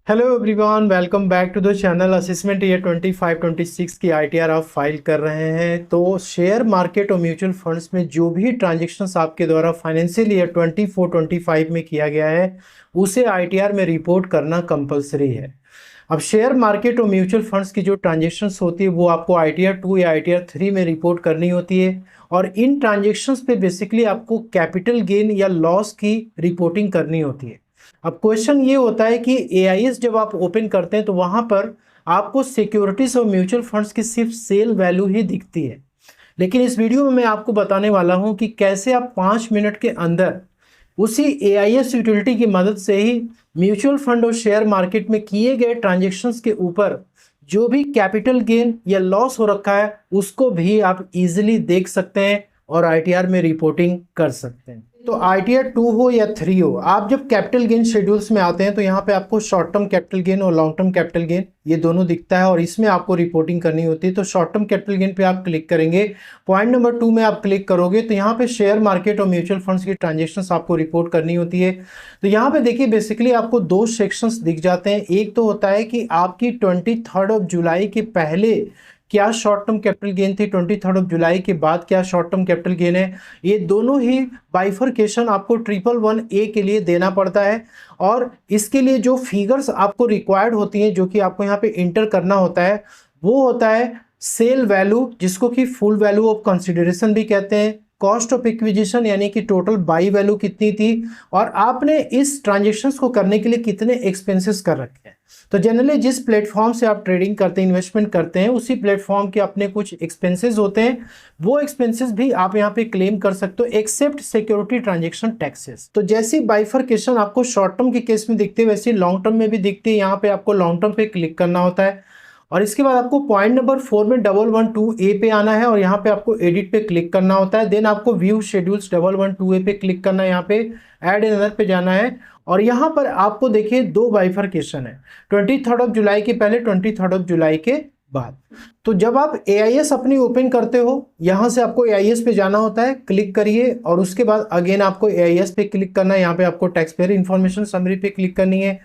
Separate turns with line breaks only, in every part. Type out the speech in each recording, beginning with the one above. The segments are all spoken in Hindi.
Hello everyone, welcome back to the channel. Assessment year 25-26 की आईटीआर आप फाइल कर रहे हैं तो शेयर मार्केट और म्यूचुअल फंड्स में जो भी ट्रांजैक्शंस आपके द्वारा फाइनेंशियल ईयर 24-25 में किया गया है उसे आईटीआर में रिपोर्ट करना कंपलसरी है। अब शेयर मार्केट और म्यूचुअल फंड्स की जो ट्रांजैक्शंस होती है वो आपको आईटीआर 2 या आईटीआर 3 में रिपोर्ट करनी होती है और इन ट्रांजैक्शंस पे बेसिकली आपको कैपिटल गेन या लॉस की रिपोर्टिंग करनी होती है। अब क्वेश्चन ये होता है कि एआईएस जब आप ओपन करते हैं तो वहां पर आपको सिक्योरिटीज और म्यूचुअल फंड्स की सिर्फ सेल वैल्यू ही दिखती है, लेकिन इस वीडियो में मैं आपको बताने वाला हूं कि कैसे आप 5 मिनट के अंदर उसी एआईएस यूटिलिटी की मदद से ही म्यूचुअल फंड और शेयर मार्केट में किए गए ट्रांजेक्शन्स के ऊपर जो भी कैपिटल गेन या लॉस हो रखा है उसको भी आप इजीली देख सकते हैं और आईटीआर में रिपोर्टिंग कर सकते हैं। तो आईटीआर 2 हो या 3 हो, आप जब कैपिटल गेन शेड्यूल्स में आते हैं तो यहाँ पे आपको शॉर्ट टर्म कैपिटल गेन और लॉन्ग टर्म कैपिटल गेन ये दोनों दिखता है और इसमें आपको रिपोर्टिंग करनी होती है। तो शॉर्ट टर्म कैपिटल गेन पे आप क्लिक करेंगे, पॉइंट नंबर 2 में आप क्लिक करोगे तो यहाँ पे शेयर मार्केट और म्यूचुअल फंड्स की ट्रांजेक्शन्स आपको रिपोर्ट करनी होती है। तो यहाँ पे देखिए बेसिकली आपको दो सेक्शंस दिख जाते हैं। एक तो होता है कि आपकी 23 जुलाई के पहले क्या शॉर्ट टर्म कैपिटल गेन थी, 23 जुलाई के बाद क्या शॉर्ट टर्म कैपिटल गेन है। ये दोनों ही बाइफरकेशन आपको 111A के लिए देना पड़ता है और इसके लिए जो फिगर्स आपको रिक्वायर्ड होती हैं जो कि आपको यहाँ पे इंटर करना होता है वो होता है सेल वैल्यू, जिसको कि फुल वैल्यू ऑफ कंसिडरेशन भी कहते हैं, कॉस्ट ऑफ एक्विजिशन यानी कि टोटल बाई वैल्यू कितनी थी और आपने इस ट्रांजेक्शन्स को करने के लिए कितने एक्सपेंसेस कर रखे हैं। तो जनरली जिस प्लेटफॉर्म से आप ट्रेडिंग करते हैं, इन्वेस्टमेंट करते हैं, उसी प्लेटफॉर्म के अपने कुछ एक्सपेंसेस होते हैं, वो एक्सपेंसेस भी आप यहाँ पे क्लेम कर सकते हो एक्सेप्ट सिक्योरिटी ट्रांजैक्शन टैक्सेस। तो जैसी बाइफरकेशन आपको शॉर्ट टर्म के केस में दिखती है वैसे लॉन्ग टर्म में भी दिखती है। यहाँ पे आपको लॉन्ग टर्म पे क्लिक करना होता है और इसके बाद आपको पॉइंट नंबर 4 में 112A पे आना है और यहाँ पे आपको एडिट पे क्लिक करना होता है। देन आपको व्यू शेड्यूल्स 112A पे क्लिक करना है, यहाँ पे ऐड एनदर पे जाना है और यहाँ पर आपको देखिए दो बाइफरकेशन है, 23 जुलाई के पहले, 23 जुलाई के बाद। तो जब आप एआईएस अपनी ओपन करते हो यहाँ से आपको एआईएस पे जाना होता है, क्लिक करिए और उसके बाद अगेन आपको एआईएस पे क्लिक करना है। यहाँ पे आपको टैक्स पेयर इन्फॉर्मेशन समरी पे क्लिक करनी है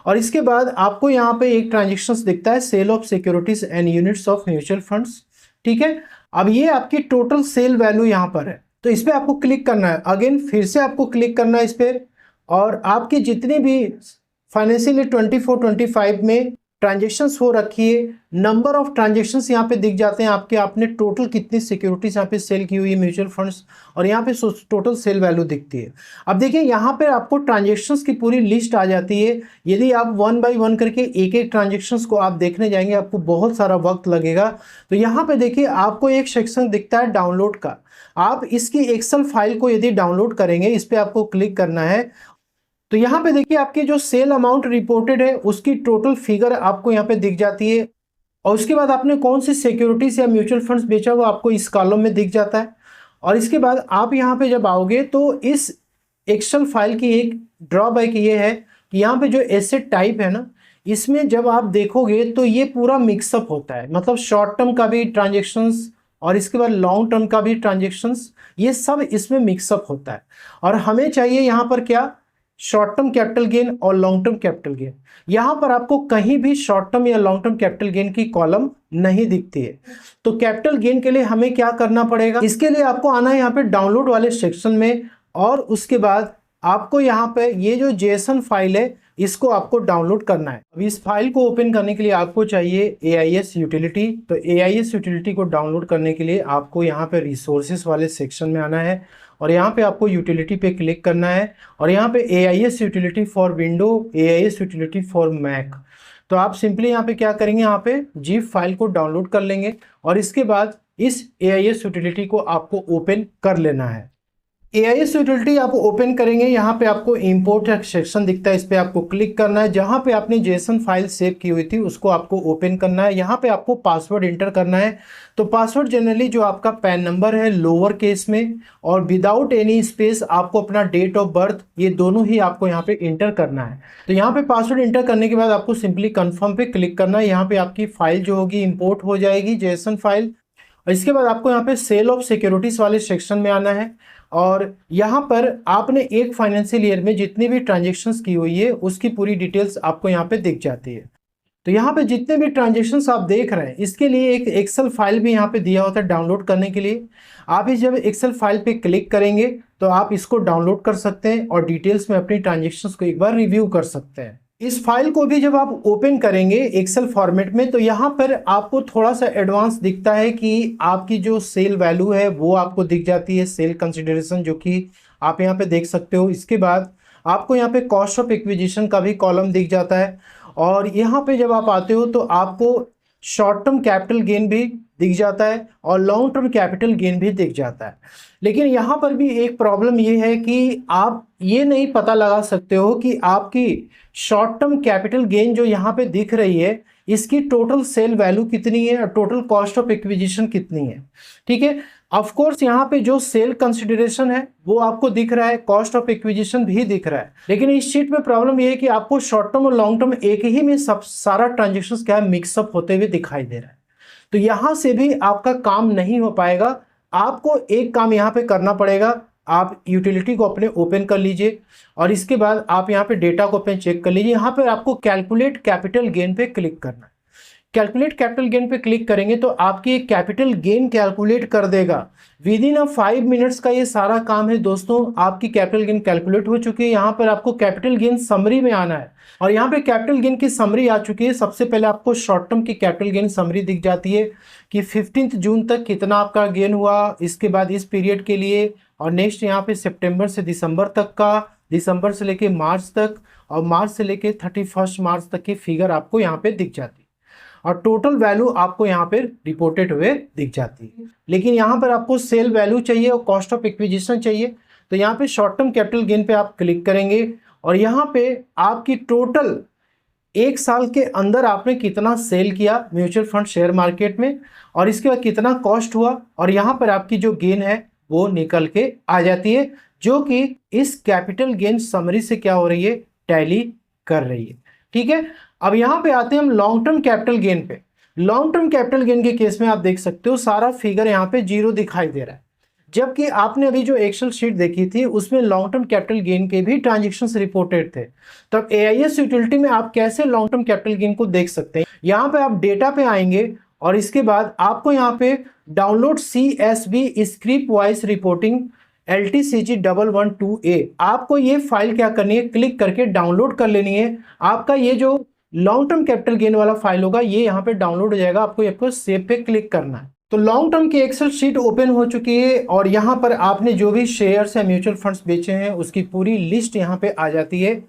और इसके बाद आपको यहाँ पे एक ट्रांजेक्शन्स दिखता है, sale of securities and units of mutual funds. ठीक है, अब ये आपकी टोटल सेल वैल्यू यहाँ पर है तो इस पर आपको क्लिक करना है। अगेन फिर से आपको क्लिक करना है इस पर और आपकी जितनी भी फाइनेंशियल ईयर 24-25 में ट्रांजेक्शन्स हो रखी है, नंबर ऑफ ट्रांजेक्शन्स यहाँ पे दिख जाते हैं आपके, आपने टोटल कितनी सिक्योरिटीज यहाँ पे सेल की हुई है म्यूचुअल फंड्स और यहाँ पे टोटल सेल वैल्यू दिखती है। अब देखिए यहाँ पे आपको ट्रांजेक्शन्स की पूरी लिस्ट आ जाती है। यदि आप 1 बाय 1 करके एक एक ट्रांजेक्शन्स को आप देखने जाएंगे आपको बहुत सारा वक्त लगेगा। तो यहाँ पे देखिए आपको एक सेक्शन दिखता है डाउनलोड का। आप इसकी एक्सेल फाइल को यदि डाउनलोड करेंगे, इस पर आपको क्लिक करना है तो यहाँ पे देखिए आपकी जो सेल अमाउंट रिपोर्टेड है उसकी टोटल फिगर आपको यहाँ पे दिख जाती है और उसके बाद आपने कौन सी सिक्योरिटीज या म्यूचुअल फंड्स बेचा वो आपको इस कॉलम में दिख जाता है। और इसके बाद आप यहाँ पे जब आओगे तो इस एक्सेल फाइल की एक ड्रॉबैक ये है कि यहाँ पे जो एसेट टाइप है ना, इसमें जब आप देखोगे तो ये पूरा मिक्सअप होता है, मतलब शॉर्ट टर्म का भी ट्रांजेक्शन्स और इसके बाद लॉन्ग टर्म का भी ट्रांजेक्शन्स, ये सब इसमें मिक्सअप होता है। और हमें चाहिए यहाँ पर क्या, शॉर्ट टर्म कैपिटल गेन और लॉन्ग टर्म कैपिटल गेन। यहां पर आपको कहीं भी शॉर्ट टर्म या लॉन्ग टर्म कैपिटल गेन की कॉलम नहीं दिखती है। तो कैपिटल गेन के लिए हमें क्या करना पड़ेगा, इसके लिए आपको आना है यहाँ पे डाउनलोड वाले सेक्शन में और उसके बाद आपको यहाँ पे ये जो जेएसएन फाइल है इसको आपको डाउनलोड करना है। अब इस फाइल को ओपन करने के लिए आपको चाहिए एआईएस यूटिलिटी। तो एआईएस यूटिलिटी को डाउनलोड करने के लिए आपको यहाँ पे रिसोर्सेस वाले सेक्शन में आना है और यहाँ पे आपको यूटिलिटी पे क्लिक करना है और यहाँ पे AIS utility for window, AIS utility for Mac. तो आप सिंपली यहाँ पे क्या करेंगे, यहाँ पे जीप फाइल को डाउनलोड कर लेंगे और इसके बाद इस एआईएस यूटिलिटी को आपको ओपन कर लेना है। एआईएस यूटिलिटी आप ओपन करेंगे, यहाँ पे आपको इंपोर्ट सेक्शन दिखता है, इस पे आपको क्लिक करना है। जहाँ पे आपने जेएसएन फाइल सेव की हुई थी उसको आपको ओपन करना है। यहाँ पे आपको पासवर्ड इंटर करना है। तो पासवर्ड जनरली जो आपका पैन नंबर है लोअर केस में और विदाउट एनी स्पेस आपको अपना डेट ऑफ बर्थ, ये दोनों ही आपको यहाँ पे इंटर करना है। तो यहाँ पे पासवर्ड इंटर करने के बाद आपको सिंपली कन्फर्म पे क्लिक करना है। यहाँ पे आपकी फाइल जो होगी इंपोर्ट हो जाएगी जेएसएन फाइल और इसके बाद आपको यहाँ पे सेल ऑफ सिक्योरिटीज वाले सेक्शन में आना है और यहाँ पर आपने एक फाइनेंशियल ईयर में जितनी भी ट्रांजेक्शन्स की हुई है उसकी पूरी डिटेल्स आपको यहाँ पे दिख जाती है। तो यहाँ पे जितने भी ट्रांजेक्शन्स आप देख रहे हैं इसके लिए एक एक्सेल फाइल भी यहाँ पे दिया होता है डाउनलोड करने के लिए। आप इस जब एक्सेल फाइल पे क्लिक करेंगे तो आप इसको डाउनलोड कर सकते हैं और डिटेल्स में अपनी ट्रांजेक्शन्स को एक बार रिव्यू कर सकते हैं। इस फाइल को भी जब आप ओपन करेंगे एक्सेल फॉर्मेट में तो यहाँ पर आपको थोड़ा सा एडवांस दिखता है कि आपकी जो सेल वैल्यू है वो आपको दिख जाती है, सेल कंसिडरेशन, जो कि आप यहाँ पे देख सकते हो। इसके बाद आपको यहाँ पे कॉस्ट ऑफ एक्विजिशन का भी कॉलम दिख जाता है और यहाँ पे जब आप आते हो तो आपको शॉर्ट टर्म कैपिटल गेन भी दिख जाता है और लॉन्ग टर्म कैपिटल गेन भी दिख जाता है। लेकिन यहाँ पर भी एक प्रॉब्लम ये है कि आप ये नहीं पता लगा सकते हो कि आपकी शॉर्ट टर्म कैपिटल गेन जो यहाँ पे दिख रही है इसकी टोटल सेल वैल्यू कितनी है और टोटल कॉस्ट ऑफ एक्विजिशन कितनी है। ठीक है, ऑफ कोर्स यहाँ पे जो सेल कंसिडरेशन है वो आपको दिख रहा है, कॉस्ट ऑफ एक्विजिशन भी दिख रहा है, लेकिन इस शीट में प्रॉब्लम ये है कि आपको शॉर्ट टर्म और लॉन्ग टर्म एक ही में सब सारा ट्रांजेक्शन क्या है मिक्सअप होते हुए दिखाई दे रहा है। तो यहाँ से भी आपका काम नहीं हो पाएगा। आपको एक काम यहाँ पे करना पड़ेगा, आप यूटिलिटी को अपने ओपन कर लीजिए और इसके बाद आप यहाँ पे डेटा को अपने चेक कर लीजिए। यहाँ पे आपको कैलकुलेट कैपिटल गेन पे क्लिक करना है। कैलकुलेट कैपिटल गेन पे क्लिक करेंगे तो आपकी कैपिटल गेन कैलकुलेट कर देगा। विद इन 5 मिनट्स का ये सारा काम है दोस्तों। आपकी कैपिटल गेन कैलकुलेट हो चुकी है। यहाँ पर आपको कैपिटल गेन समरी में आना है और यहाँ पे कैपिटल गेन की समरी आ चुकी है। सबसे पहले आपको शॉर्ट टर्म की कैपिटल गेन समरी दिख जाती है कि 15 जून तक कितना आपका गेन हुआ, इसके बाद इस पीरियड के लिए, और नेक्स्ट यहाँ पे सितंबर से दिसंबर तक का, दिसंबर से लेके मार्च तक, और मार्च से लेके 31 मार्च तक की फिगर आपको यहाँ पे दिख जाती है और टोटल वैल्यू आपको यहाँ पे रिपोर्टेड हुए दिख जाती है। लेकिन यहाँ पर आपको सेल वैल्यू चाहिए और कॉस्ट ऑफ एक्विजिशन चाहिए। तो यहाँ पे शॉर्ट टर्म कैपिटल गेन पे आप क्लिक करेंगे और यहाँ पे आपकी टोटल एक साल के अंदर आपने कितना सेल किया म्यूचुअल फंड शेयर मार्केट में और इसके बाद कितना कॉस्ट हुआ और यहाँ पर आपकी जो गेन है वो निकल के आ जाती है, जो कि इस कैपिटल गेन समरी से क्या हो रही है, टैली कर रही है। ठीक है, अब यहाँ पे आते हैं हम लॉन्ग टर्म कैपिटल गेन पे। लॉन्ग टर्म कैपिटल गेन के केस में आप देख सकते हो सारा फिगर यहाँ पे 0 दिखाई दे रहा है, जबकि आपने अभी जो एक्सेल शीट देखी थी उसमें लॉन्ग टर्म कैपिटल गेन के भी ट्रांजेक्शन्स रिपोर्टेड थे। तो अब एआईएस यूटिलिटी में आप कैसे लॉन्ग टर्म कैपिटल गेन को देख सकते हैं। यहाँ पे आप डेटा पे आएंगे और इसके बाद आपको यहाँ पे download CSV script wise reporting LTCG1112A, आपको ये फाइल क्या करनी है, क्लिक करके डाउनलोड कर लेनी है। आपका ये जो लॉन्ग टर्म कैपिटल गेन वाला फाइल होगा ये यहाँ पे डाउनलोड हो जाएगा। आपको सेव पे क्लिक करना है। तो लॉन्ग टर्म की एक्सेल शीट ओपन हो चुकी है और यहाँ पर आपने जो भी शेयर्स या म्यूचुअल फंड्स बेचे हैं उसकी पूरी लिस्ट यहाँ पे आ जाती है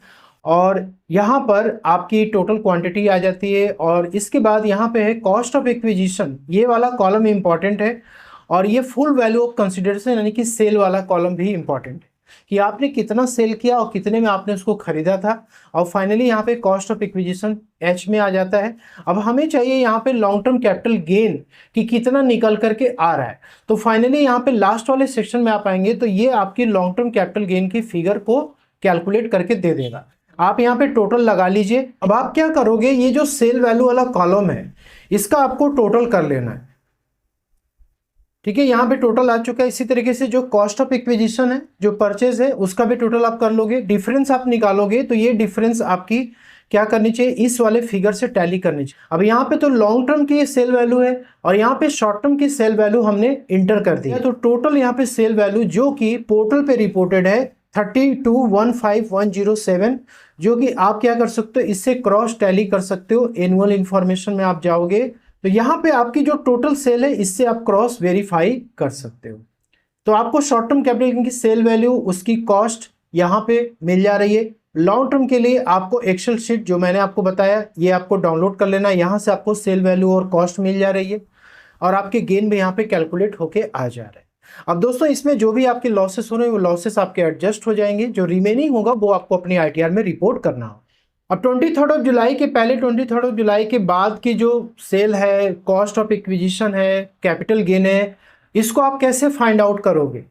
और यहाँ पर आपकी टोटल क्वांटिटी आ जाती है और इसके बाद यहाँ पे है कॉस्ट ऑफ एक्विजिशन। ये वाला कॉलम इंपॉर्टेंट है और ये फुल वैल्यू ऑफ कंसिडरेशन यानी कि सेल वाला कॉलम भी इंपॉर्टेंट है कि आपने कितना सेल किया और कितने में आपने उसको खरीदा था। और फाइनली यहाँ पे कॉस्ट ऑफ एक्विजिशन H में आ जाता है। अब हमें चाहिए यहाँ पे लॉन्ग टर्म कैपिटल गेन कि कितना निकल करके आ रहा है। तो फाइनली यहाँ पे लास्ट वाले सेक्शन में आप आएंगे तो ये आपकी लॉन्ग टर्म कैपिटल गेन की फिगर को कैलकुलेट करके दे देगा। आप यहाँ पे टोटल लगा लीजिए। अब आप क्या करोगे, ये जो सेल वैल्यू वाला कॉलम है इसका आपको टोटल कर लेना है। ठीक है, यहाँ पे टोटल आ चुका है। इसी तरीके से जो कॉस्ट ऑफ एक्विजिशन है, जो परचेज है, उसका भी टोटल आप कर लोगे। डिफरेंस आप निकालोगे तो ये डिफरेंस आपकी क्या करनी चाहिए, इस वाले फिगर से टैली करनी चाहिए। अब यहाँ पे तो लॉन्ग टर्म की सेल वैल्यू है और यहाँ पे शॉर्ट टर्म की सेल वैल्यू हमने इंटर कर दी है। तो टोटल यहाँ पे सेल वैल्यू जो कि पोर्टल पे रिपोर्टेड है 32,15,107, जो कि आप क्या कर सकते हो, इससे क्रॉस टैली कर सकते हो। एनुअल इंफॉर्मेशन में आप जाओगे तो यहाँ पे आपकी जो टोटल सेल है इससे आप क्रॉस वेरीफाई कर सकते हो। तो आपको शॉर्ट टर्म कैपिटल की सेल वैल्यू, उसकी कॉस्ट यहाँ पे मिल जा रही है। लॉन्ग टर्म के लिए आपको एक्सेल शीट जो मैंने आपको बताया ये आपको डाउनलोड कर लेना है। यहाँ से आपको सेल वैल्यू और कॉस्ट मिल जा रही है और आपके गेन भी यहाँ पे कैलकुलेट होके आ जा रहे हैं। अब दोस्तों इसमें जो भी आपके लॉसेस हो रहे हैं वो लॉसेस आपके एडजस्ट हो जाएंगे। जो रिमेनिंग होगा वो आपको अपनी ITR में रिपोर्ट करना हो। अब 23 जुलाई के पहले 23 जुलाई के बाद की जो सेल है, कॉस्ट ऑफ एक्विजिशन है, कैपिटल गेन है, इसको आप कैसे फाइंड आउट करोगे।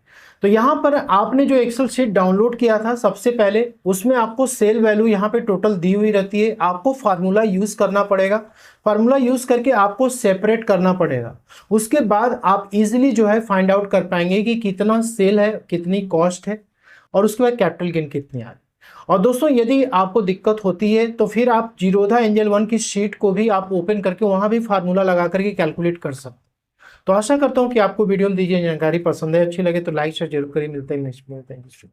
तो यहाँ पर आपने जो एक्सेल शीट डाउनलोड किया था सबसे पहले, उसमें आपको सेल वैल्यू यहाँ पे टोटल दी हुई रहती है। आपको फार्मूला यूज करना पड़ेगा, फार्मूला यूज करके आपको सेपरेट करना पड़ेगा। उसके बाद आप इजीली जो है फाइंड आउट कर पाएंगे कि कितना सेल है, कितनी कॉस्ट है, और उसके बाद कैपिटल गेन कितनी आ रही है। और दोस्तों यदि आपको दिक्कत होती है तो फिर आप जीरोधा एंजल वन की शीट को भी आप ओपन करके वहां भी फार्मूला लगा करके कैलकुलेट कर सकते हैं। तो आशा करता हूं कि आपको वीडियो में दी गई जानकारी पसंद है, अच्छी लगे तो लाइक शेयर जरूर करिए। मिलते हैं नेक्स्ट वीडियो में। Thank you.